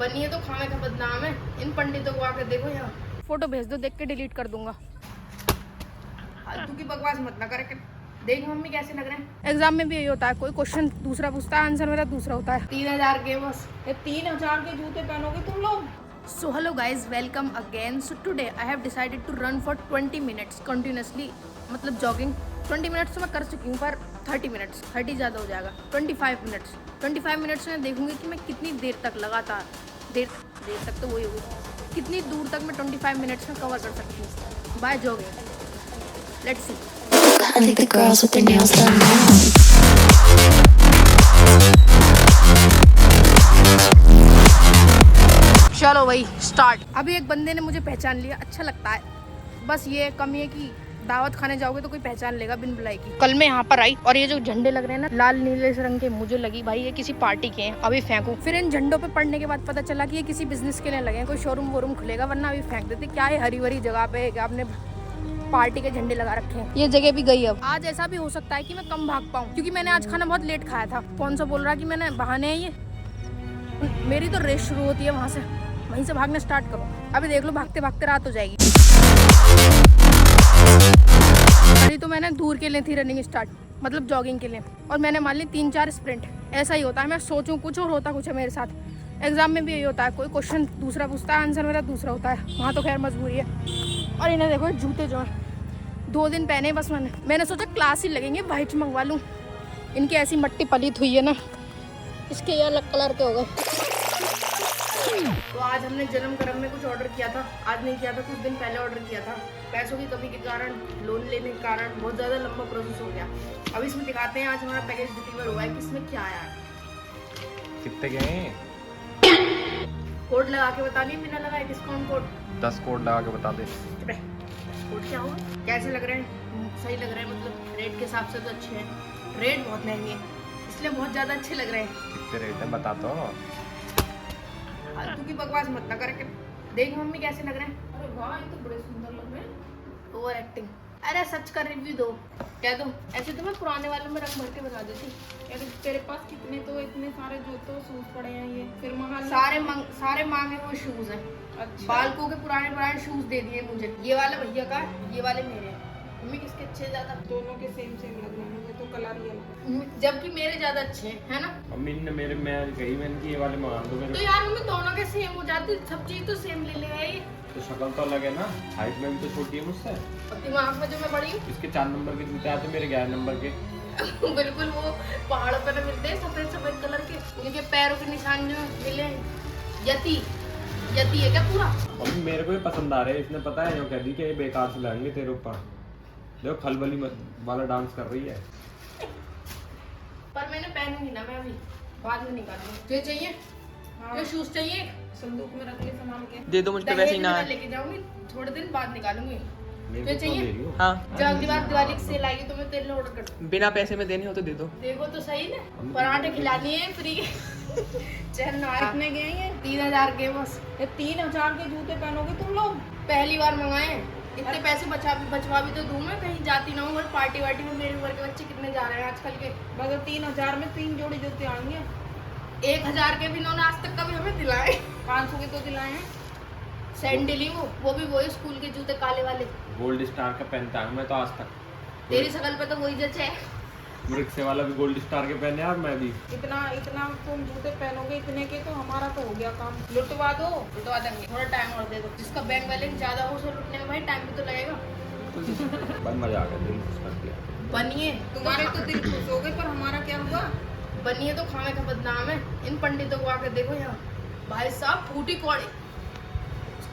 बनिए तो खाने का बदनाम है। इन पंडितों को आकर देखो यहाँ। फोटो भेज दो, देख के डिलीट कर दूंगा। फालतू की बकवास मत ना करे। देख मम्मी कैसे लग रहे हैं। एग्जाम में भी यही होता है, कोई क्वेश्चन दूसरा पूछता है, आंसर मेरा दूसरा होता है। 3000 के बस 3000 के जूते पहनोगे तुम लोग। So hello guys, welcome again. So today I have decided to run for 20 minutes continuously, मतलब जॉगिंग। 20 मिनट्स तो मैं कर चुकी हूँ, पर 30 मिनट्स 30 ज़्यादा हो जाएगा। 25 मिनट्स में देखूंगी कि मैं कितनी देर तक लगातार देर तक तो वही होगी, कितनी दूर तक मैं 25 मिनट्स में कवर कर सकती हूँ by jogging. Let's see. I think the girls with their nails done now. चलो भाई स्टार्ट। अभी एक बंदे ने मुझे पहचान लिया, अच्छा लगता है। बस ये कमी है कि दावत खाने जाओगे तो कोई पहचान लेगा बिन बुलाई की। कल मैं यहाँ पर आई और ये जो झंडे लग रहे हैं ना लाल नीले रंग के, मुझे लगी भाई ये किसी पार्टी के हैं, अभी फेंकूं। फिर इन झंडों पे पड़ने के बाद पता चला कि ये किसी बिजनेस के लिए लगे हैं, कोई शोरूम वोरूम खुलेगा, वरना अभी फेंक देते। क्या है हरी भरी जगह पे आपने पार्टी के झंडे लगा रखे हैं। ये जगह भी गई। अब आज ऐसा भी हो सकता है कि मैं कम भाग पाऊँ, क्योंकि मैंने आज खाना बहुत लेट खाया था। कौन सा बोल रहा कि मैंने बहाने हैं ये। मेरी तो रेस शुरू होती है वहाँ से, वहीं से भागना स्टार्ट करो। अभी देख लो भागते भागते रात हो जाएगी। अभी तो मैंने दूर के लिए थी रनिंग स्टार्ट, मतलब जॉगिंग के लिए, और मैंने मान ली 3-4 स्प्रिंट। ऐसा ही होता है, मैं सोचूं कुछ और होता कुछ है मेरे साथ। एग्जाम में भी यही होता है, कोई क्वेश्चन दूसरा पूछता है, आंसर मेरा दूसरा होता है। वहाँ तो खैर मजबूरी है। और इन्हें देखो जूते जो हैं 2 दिन पहने बस मैंने सोचा क्लास ही लगेंगे, वाइट मंगवा लूँ। इनकी ऐसी मट्टी पलित हुई है ना, इसके ये अलग कलर के हो गए। तो आज हमने जन्म कर्म में कुछ ऑर्डर किया था, आज नहीं किया था, कुछ दिन पहले ऑर्डर किया था। पैसों की कमी के कारण, लोन लेने के कारण बहुत ज़्यादा लंबा प्रोसेस हो गया। अब इसमें दिखाते हैं आज हमारा पैकेज डिलीवर हुआ है, किसमें क्या आया है। कितने गए? कोड लगा के बता नहीं, बिना लगाए डिस्काउंट कोड 10 कोड लगा के बता दे। कोड क्या होगा? कैसे लग रहे हैं? सही लग रहे हैं, मतलब रेट के हिसाब से तो अच्छे हैं। रेट बहुत महंगे हैं, इसलिए बहुत ज़्यादा अच्छे लग रहे हैं। कितने रेट है बता तो। फालतू की बकवास मत ना करे। देख मम्मी कैसे लग रहे हैं। अरे वाह, ये तो बड़े सुंदर लग रहे हैं। Over acting. अरे सच का रिव्यू दो, क्या दो? ऐसे तो मैं पुराने वालों में रंग भर के बता देती। यार तेरे पास कितने तो इतने सारे जूते और शूज पड़े हैं, ये फिर सारे मांगे हुए शूज हैं। अच्छा। बालकों के पुराने शूज दे दिए मुझे। ये वाला भैया का, ये वाले मेरे हैं। मम्मी किसके अच्छे ज्यादा? दोनों के सेम लग रहे हैं, मुझे तो कलर ही अलग। जबकि मेरे ज्यादा अच्छे हैं, है ना? मम्मी ने मैं कही मैंने कि ये वाले मंगा दो मेरे। तो यार मम्मी दोनों के सेम हो जाते, सब चीज तो सेम ले ले है। तो शक्ल तो अलग है ना, हाइट में भी तो छोटी है मुझसे। और दिमाग में जो मैं बड़ी हूँ। इसके 4 नंबर के जूते आते, मेरे 11 नंबर के। बिल्कुल वो पहाड़ों पर मिलते हैं सफेद कलर के, उनके पैरों के निशान जो मिले। यति है क्या पूरा? मम्मी मेरे को ये पसंद आ रहे हैं, इसने पता है जो कह दी कि ये बेकार से लगेंगे तेरे ऊपर। देखो खलबली वाला डांस कर रही है। पर मैंने पहनूंगी ना, मैं अभी बाद में निकालूंगी। तुझे चाहिए? हाँ। जो शूज चाहिए संदूक में रख ले संभाल के। दे दो, मुझ पे वैसे ही ना है। लेके जाऊंगी, थोड़े दिन बाद निकालूंगी। मेरे तुझे को तो चाहिए? ले रही हो। हाँ, जब अगली बार दिवाली की सेल आएगी तो मैं तेरे लिए ऑर्डर कर दूंगी। बिना पैसे में देने हो तो दे दो। देखो तो सही ना, पराठे खिला दिए फ्री के। चल ना, कितने गए ये? 3000 के बस। ये 3000 के जूते पहनोगे तुम लोग? पहली बार मंगाए, इतने पैसे बचवा भी तो दूं मैं, कहीं जाती ना हूँ। और पार्टी वार्टी में मेरे उम्र के बच्चे कितने जा रहे हैं आजकल के। बस 3000 में 3 जोड़ी जूते आएंगे। 1000 के भी इन्होंने आज तक कभी हमें दिलाए। 500 के तो दिलाए हैं। सैंडल ही वो भी वही स्कूल के जूते काले वाले। गोल्ड स्टार का पहनता हूँ मैं तो आज तक। तेरी शकल पे तो वही जच है। रिक्शे वाला भी गोल्ड स्टार के पहने यार, मैं भी। इतना तुम जूते पहनोगे इतने के, तो हमारा तो हो गया काम। लुटवा दो। लुटवा देंगे, थोड़ा टाइम और दे दो। जिसका बैंक बैलेंस ज्यादा हो उसे लुटने में भाई टाइम भी तो लगेगा। बस मजा आ गया, दिल खुश कर दिया। बनिए तुम्हारे तो दिल खुश हो गए, पर हमारा क्या हुआ? बनिए तो खाने का बदनाम है। इन पंडितों को आकर देखो यहाँ। भाई साहब फूटी कौड़ी,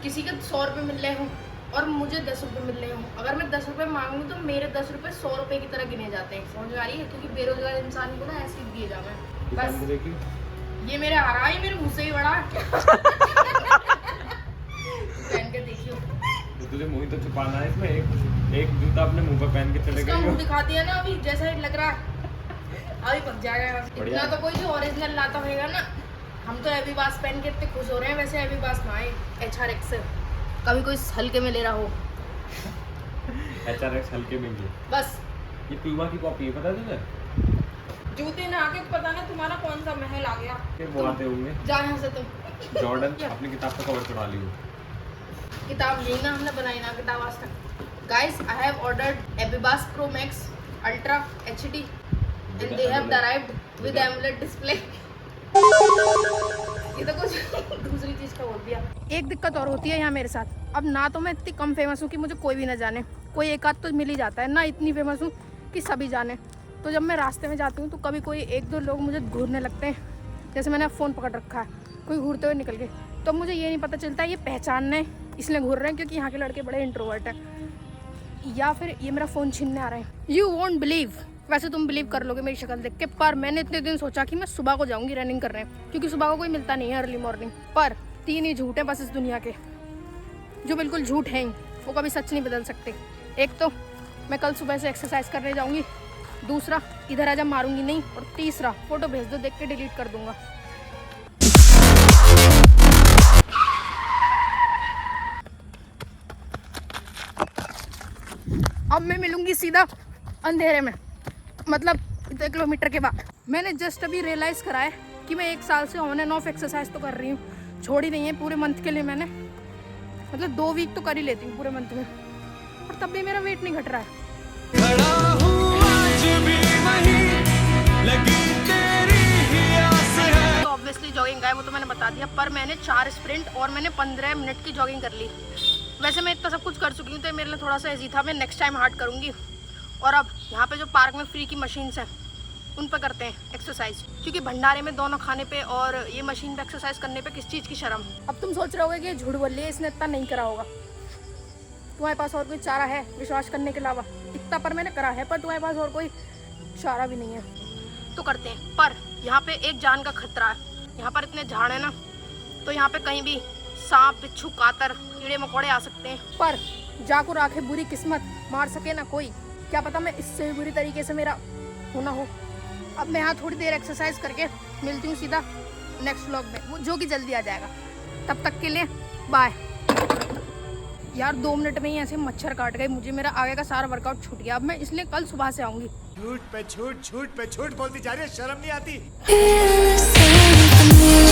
किसी के 100 रुपये मिल रहे हों और मुझे 10 रुपये मिल रहे हों। अगर मैं 10 रुपये मांगूँ तो मेरे 10 रुपये 100 रुपये की तरह गिने जाते हैं। समझ आ रही है? क्योंकि बेरोजगार इंसान को ना ऐसे ही दिए जाना है बस। ये मेरे आ रहा है, मेरे मुँह से ही बड़ा। पहन के देखियो। तो तुझे मुँह तो छुपाना है इसमें। एक जूता अपने मुंह पर पहन के चले इसका गए। मुंह दिखा दिया ना अभी, जैसा ही लग रहा है अभी पक जाएगा। इतना तो कोई जो ओरिजिनल लाता होगा ना। हम तो एवी बास पहन के इतने खुश हो रहे हैं, वैसे एवी बास ना आए HRX से कभी कोई हल्के में ले रहा हो। HRX हल्के में भी बस। ये प्यूमा की कॉपी है, पता है तुझे? जूते ना आके पता ना तुम्हारा कौन सा महल आ गया। वो आते होंगे। जा यहाँ से तुम। जॉर्डन अपनी किताब का कवर चढ़ा ली। किताब यही ना हमने बनाई ना किताब आज तक। Guys I have ordered Abibas pro max ultra HD and they have arrived with AMOLED display. ये तो कुछ दूसरी चीज का बोल दिया। एक दिक्कत और होती है यहाँ मेरे साथ, अब ना तो मैं इतनी कम फेमस हूँ कि मुझे कोई भी ना जाने, कोई एक आध तो मिल ही जाता है, ना इतनी फेमस हूँ कि सभी जाने। तो जब मैं रास्ते में जाती हूँ तो कभी कोई एक दो लोग मुझे घूरने लगते हैं, जैसे मैंने फ़ोन पकड़ रखा है, कोई घूरते हुए निकल गए, तो मुझे ये नहीं पता चलता ये पहचानने इसलिए घूर रहे हैं क्योंकि यहाँ के लड़के बड़े इंट्रोवर्ट हैं, या फिर ये मेरा फ़ोन छीनने आ रहे हैं। यू वोंट बिलीव, वैसे तुम बिलीव कर लोगे मेरी शक्ल देख के, पर मैंने इतने दिन सोचा कि मैं सुबह को जाऊंगी रनिंग करने, क्योंकि सुबह को कोई मिलता नहीं है अर्ली मॉर्निंग। पर 3 ही झूठ हैं बस इस दुनिया के, जो बिल्कुल झूठ हैं, वो कभी सच नहीं बदल सकते। एक तो मैं कल सुबह से एक्सरसाइज करने जाऊंगी, दूसरा इधर आजा मारूंगी नहीं, और तीसरा फोटो भेज दो देख के डिलीट कर दूंगा। अब मैं मिलूंगी सीधा अंधेरे में, मतलब 2 किलोमीटर के बाद। मैंने जस्ट अभी रियलाइज़ करा है कि मैं 1 साल से ऑन एंड ऑफ एक्सरसाइज तो कर रही हूँ, छोड़ी नहीं है पूरे मंथ के लिए मैंने, मतलब 2 वीक तो कर ही लेती हूँ पूरे मंथ में, और तब भी मेरा वेट नहीं घट रहा है। तो ऑब्वियसली जॉगिंग का है वो तो मैंने बता दिया, पर मैंने 4 स्प्रिंट और मैंने 15 मिनट की जॉगिंग कर ली। वैसे मैं इतना सब कुछ कर चुकी हूँ तो मेरे लिए थोड़ा सा ईजी था, मैं नेक्स्ट टाइम हार्ड करूँगी। और अब यहाँ पे जो पार्क में फ्री की मशीन्स हैं उन पर करते हैं एक्सरसाइज, क्योंकि भंडारे में दोनों खाने पे और ये मशीन पे एक्सरसाइज करने पे किस चीज़ की शर्म। अब तुम सोच रहे होगे कि ये झूठ बोल रही है, इसने इतना नहीं करा होगा। तुम्हारे पास और कोई चारा है विश्वास करने के अलावा? इतना पर मैंने करा है, पर तुम्हारे पास और कोई चारा भी नहीं है तो करते हैं। पर यहाँ पे एक जान का खतरा है, यहाँ पर इतने झाड़ है ना, तो यहाँ पे कहीं भी सांप, बिच्छू, कातर, कीड़े मकोड़े आ सकते हैं। पर जाको राखे बुरी किस्मत, मार सके ना कोई, क्या पता मैं इससे भी बुरी तरीके से मेरा होना हो। अब मैं यहाँ थोड़ी देर एक्सरसाइज करके मिलती हूँ सीधा नेक्स्ट व्लॉग में, वो जो कि जल्दी आ जाएगा। तब तक के लिए बाय। यार 2 मिनट में ही ऐसे मच्छर काट गए मुझे, मेरा आगे का सारा वर्कआउट छूट गया। अब मैं इसलिए कल सुबह से आऊँगी। झूठ पे झूठ, झूठ पे झूठ बोलती जा रही है, शर्म नहीं आती? Feel the same for me.